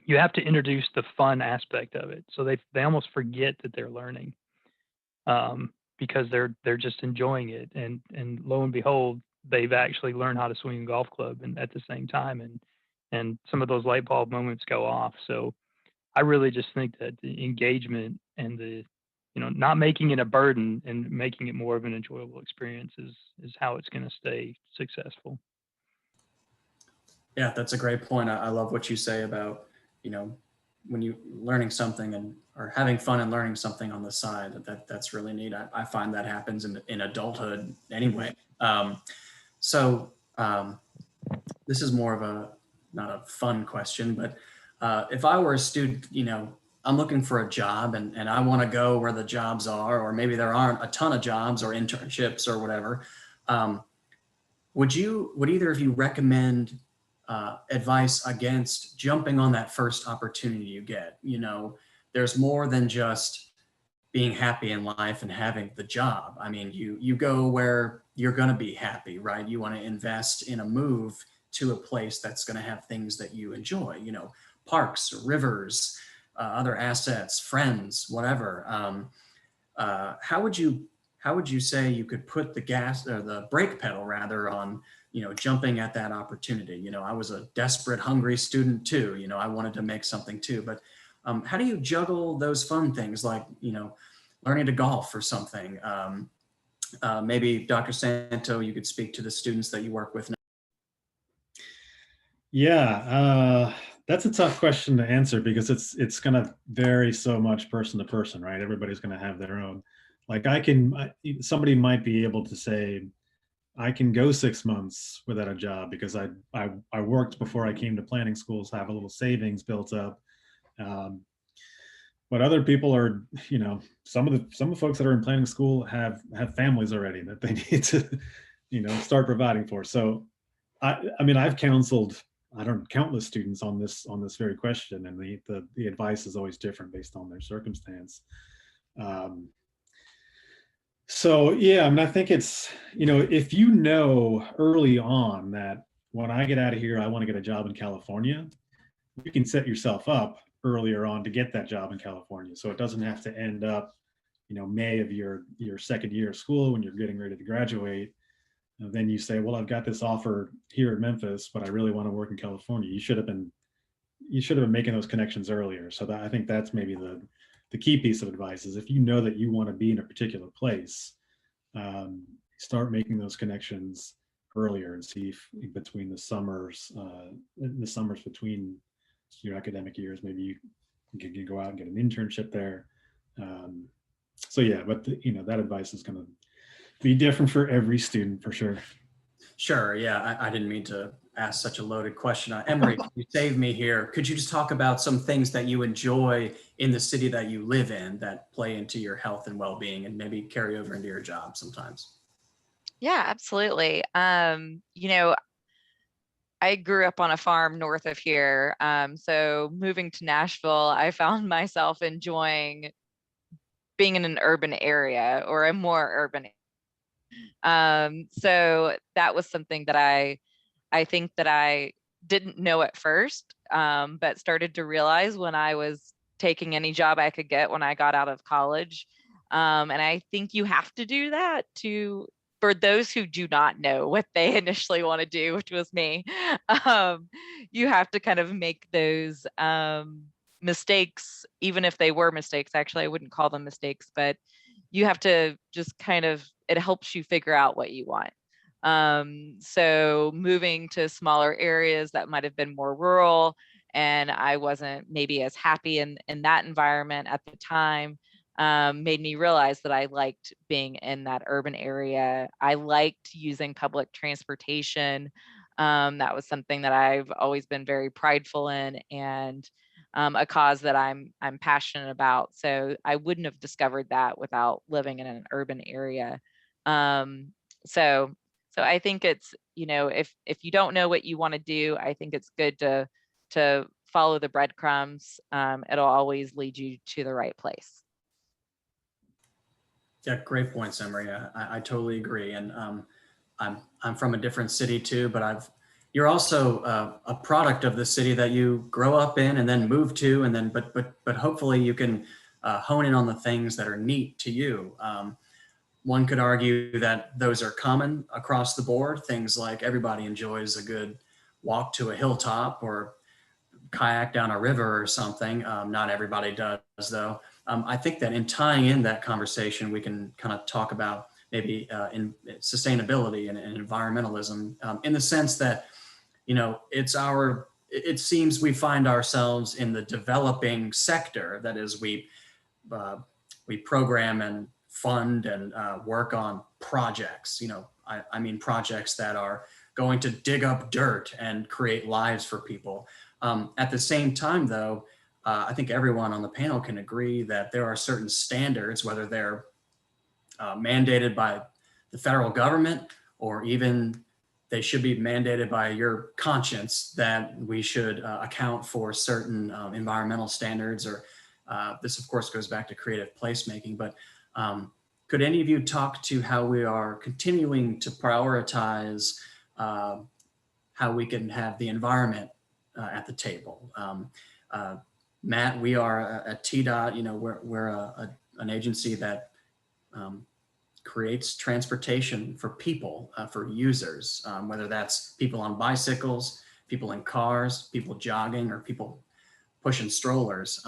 you have to introduce the fun aspect of it. So they almost forget that they're learning because they're just enjoying it. And lo and behold, they've actually learned how to swing a golf club and at the same time. And some of those light bulb moments go off. So I really just think that the engagement and the not making it a burden and making it more of an enjoyable experience is how it's going to stay successful. Yeah, that's a great point. I love what you say about, when you learning something or having fun and learning something on the side. That's really neat. I find that happens in adulthood anyway. This is more of not a fun question, but if I were a student, I'm looking for a job and I want to go where the jobs are, or maybe there aren't a ton of jobs or internships or whatever. Would either of you recommend advice against jumping on that first opportunity you get? There's more than just being happy in life and having the job. I mean, you go where you're going to be happy, right? You want to invest in a move to a place that's going to have things that you enjoy, parks, rivers, other assets, friends, whatever. How would you say you could put the gas or the brake pedal rather on, jumping at that opportunity? I was a desperate, hungry student too. I wanted to make something too, but how do you juggle those fun things like, learning to golf or something? Maybe Dr. Santo, you could speak to the students that you work with now. Yeah, that's a tough question to answer because it's going to vary so much person to person, right? Everybody's going to have their own. Like somebody might be able to say, I can go 6 months without a job because I worked before I came to planning schools, have a little savings built up. But other people are, some of the folks that are in planning school have families already that they need to, start providing for. So I mean, I've counseled, countless students on this very question, and the advice is always different based on their circumstance. So yeah, I mean, I think it's, if you know early on that when I get out of here, I want to get a job in California, you can set yourself up earlier on to get that job in California. So it doesn't have to end up, May of your second year of school when you're getting ready to graduate. And then you say, well, I've got this offer here at Memphis, but I really want to work in California. You should have been making those connections earlier. So I think that's maybe the key piece of advice is if you know that you want to be in a particular place, start making those connections earlier and see if between the summers between your academic years, maybe you can go out and get an internship there. So yeah, but that advice is going to be different for every student for sure. Sure. Yeah. I didn't mean to ask such a loaded question. Emery, you saved me here. Could you just talk about some things that you enjoy in the city that you live in that play into your health and well-being and maybe carry over into your job sometimes? Yeah, absolutely. I grew up on a farm north of here. So moving to Nashville, I found myself enjoying being in an urban area or a more urban. So that was something that I think that I didn't know at first, but started to realize when I was taking any job I could get when I got out of college. And I think you have to do that for those who do not know what they initially want to do, which was me. You have to kind of make those mistakes, even if they were mistakes. Actually, I wouldn't call them mistakes, but you have to just it helps you figure out what you want. So moving to smaller areas that might have been more rural, and I wasn't maybe as happy in that environment at the time, made me realize that I liked being in that urban area. I liked using public transportation. That was something that I've always been very prideful in, and a cause that I'm passionate about. So I wouldn't have discovered that without living in an urban area. So I think it's, if you don't know what you want to do, I think it's good to follow the breadcrumbs. It'll always lead you to the right place. Yeah, great points, Emery. I totally agree. And I'm from a different city too, but you're also a product of the city that you grow up in and then move to, and then but hopefully you can hone in on the things that are neat to you. One could argue that those are common across the board. Things like everybody enjoys a good walk to a hilltop or kayak down a river or something. Not everybody does, though. I think that in tying in that conversation, we can kind of talk about maybe in sustainability and environmentalism in the sense that, it seems we find ourselves in the developing sector. That is, we program and fund and work on projects. I mean projects that are going to dig up dirt and create lives for people. At the same time, though, I think everyone on the panel can agree that there are certain standards, whether they're mandated by the federal government or even they should be mandated by your conscience, that we should account for certain environmental standards, or this of course goes back to creative placemaking, but could any of you talk to how we are continuing to prioritize how we can have the environment at the table? Matt, we are at TDOT, we're an agency that creates transportation for people, for users, whether that's people on bicycles, people in cars, people jogging, or people pushing strollers.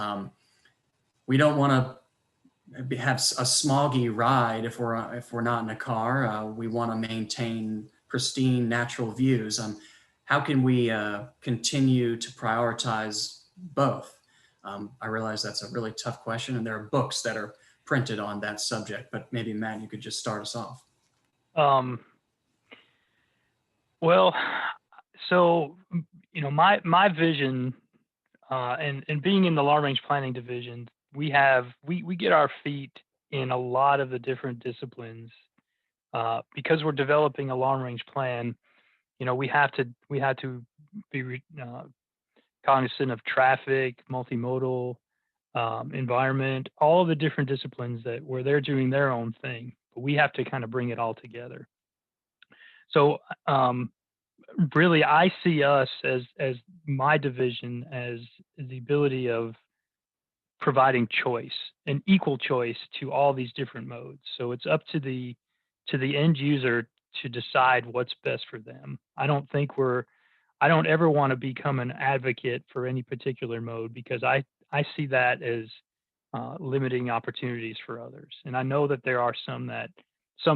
We don't want to have a smoggy ride if we're not in a car. We want to maintain pristine natural views. How can we continue to prioritize both? I realize that's a really tough question, and there are books that are printed on that subject, but maybe Matt, you could just start us off. Well, so, my vision, and being in the long range planning division, we get our feet in a lot of the different disciplines, because we're developing a long range plan. We have to be cognizant of traffic, multimodal, environment, all the different disciplines where they're doing their own thing, but we have to kind of bring it all together. So really, I see us as my division as the ability of providing choice and equal choice to all these different modes. So it's up to the end user to decide what's best for them. I don't ever want to become an advocate for any particular mode, because I see that as limiting opportunities for others. And I know that there are some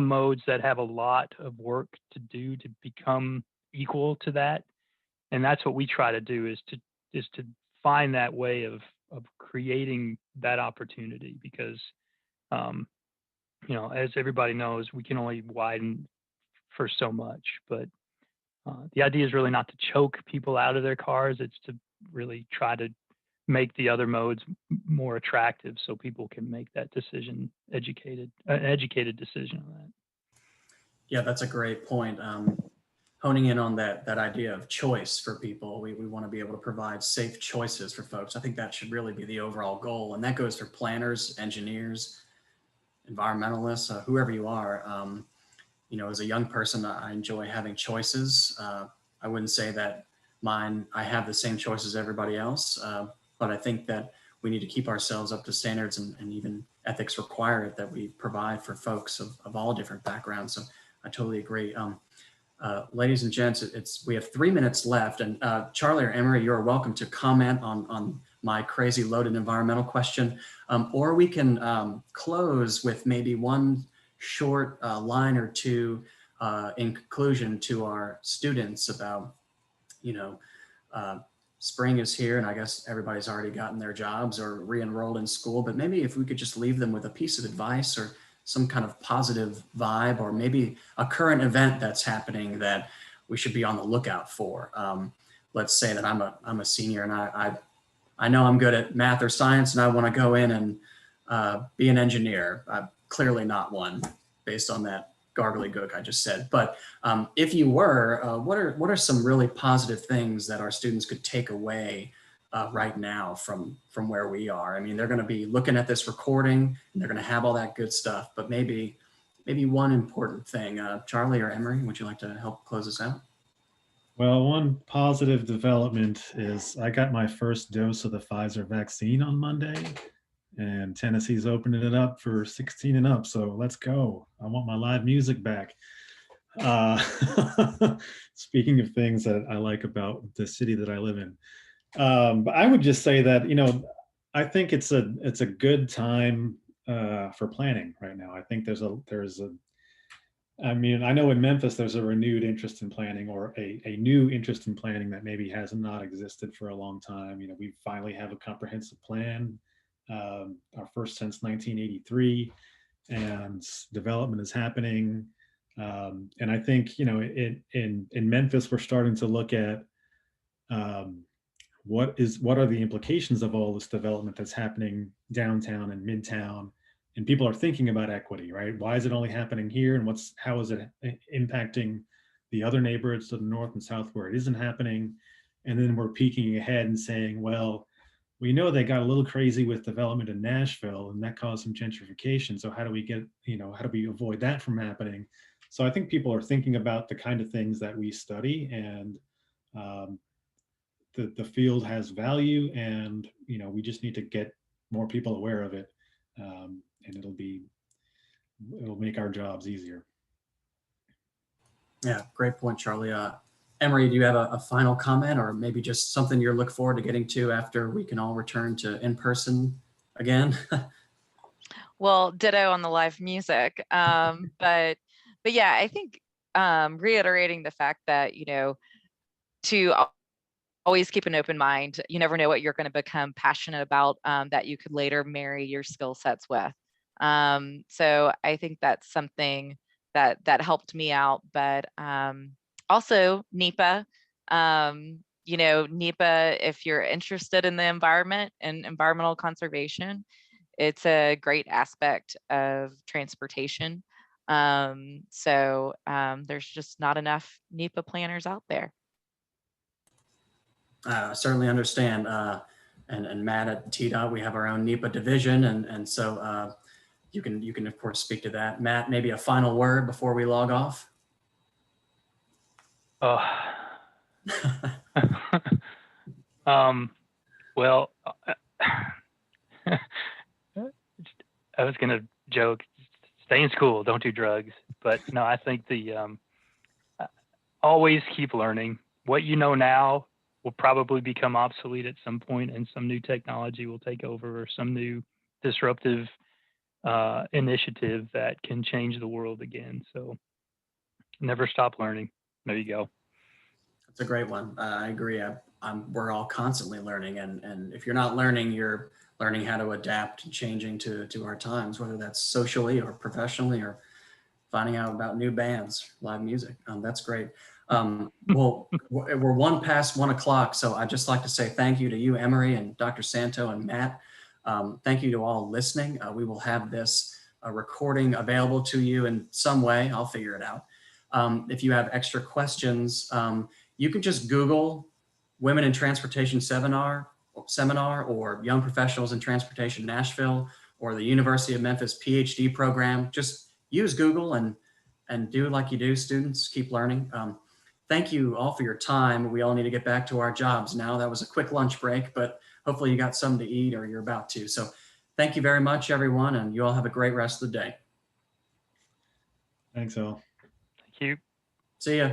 modes that have a lot of work to do to become equal to that. And that's what we try to do, is to find that way of creating that opportunity, because as everybody knows, we can only widen for so much. But the idea is really not to choke people out of their cars. It's to really try to make the other modes more attractive, so people can make that decision, an educated decision on that. Yeah, that's a great point. Honing in on that idea of choice for people. We want to be able to provide safe choices for folks. I think that should really be the overall goal. And that goes for planners, engineers, environmentalists, whoever you are. As a young person, I enjoy having choices. I wouldn't say that I have the same choices as everybody else, but I think that we need to keep ourselves up to standards, and even ethics require it, that we provide for folks of all different backgrounds. So I totally agree. Ladies and gents, we have 3 minutes left, and Charlie or Emery, you're welcome to comment on my crazy loaded environmental question, or we can close with maybe one short line or two in conclusion to our students about, spring is here, and I guess everybody's already gotten their jobs or re-enrolled in school, but maybe if we could just leave them with a piece of advice or some kind of positive vibe, or maybe a current event that's happening that we should be on the lookout for. Let's say that I'm a senior, and I know I'm good at math or science, and I want to go in and be an engineer. I'm clearly not one, based on that gobbledygook I just said. But if you were, what are some really positive things that our students could take away right now from where we are? I mean, they're going to be looking at this recording, and they're going to have all that good stuff, but maybe one important thing. Charlie or Emery, would you like to help close us out? Well, one positive development is I got my first dose of the Pfizer vaccine on Monday, and Tennessee's opening it up for 16 and up. So let's go. I want my live music back. Speaking of things that I like about the city that I live in. But I would just say that, I think it's a good time for planning right now. I think I know in Memphis, there's a renewed interest in planning, or a new interest in planning that maybe has not existed for a long time. We finally have a comprehensive plan, our first since 1983, and development is happening. And I think, in Memphis, we're starting to look at what are the implications of all this development that's happening downtown and midtown. And people are thinking about equity, right? Why is it only happening here, and how is it impacting the other neighborhoods to the north and south where it isn't happening? And then we're peeking ahead and saying, well, we know they got a little crazy with development in Nashville, and that caused some gentrification. So how do we avoid that from happening? So I think people are thinking about the kind of things that we study, and the field has value, and we just need to get more people aware of it, and it'll make our jobs easier. Yeah, great point, Charlie. Emery, do you have a final comment, or maybe just something you're looking forward to getting to after we can all return to in person again? Well, ditto on the live music. But yeah, I think reiterating the fact that, to always keep an open mind. You never know what you're going to become passionate about that you could later marry your skill sets with. So I think that's something that helped me out. But also NEPA, NEPA, if you're interested in the environment and environmental conservation, it's a great aspect of transportation. So there's just not enough NEPA planners out there. Certainly understand. And Matt at TDOT, we have our own NEPA division, and so you can of course speak to that. Matt, maybe a final word before we log off. Well, I was gonna joke, stay in school, don't do drugs, but no, I think always keep learning. What you know now will probably become obsolete at some point, and some new technology will take over, or some new disruptive initiative that can change the world again. So never stop learning. There you go. That's a great one. I agree. We're all constantly learning, and if you're not learning, you're learning how to adapt and changing to our times, whether that's socially or professionally, or finding out about new bands, live music. That's great. Well, we're 1 o'clock, so I'd just like to say thank you to you, Emery, and Dr. Santo and Matt. Thank you to all listening. We will have this recording available to you in some way. I'll figure it out. If you have extra questions, you can just Google Women in Transportation Seminar, or Young Professionals in Transportation Nashville, or the University of Memphis PhD program. Just use Google and do like you do, students. Keep learning. Thank you all for your time. We all need to get back to our jobs now. That was a quick lunch break, but hopefully you got something to eat, or you're about to. So thank you very much, everyone, and you all have a great rest of the day. Thanks, all. Thank you. See ya.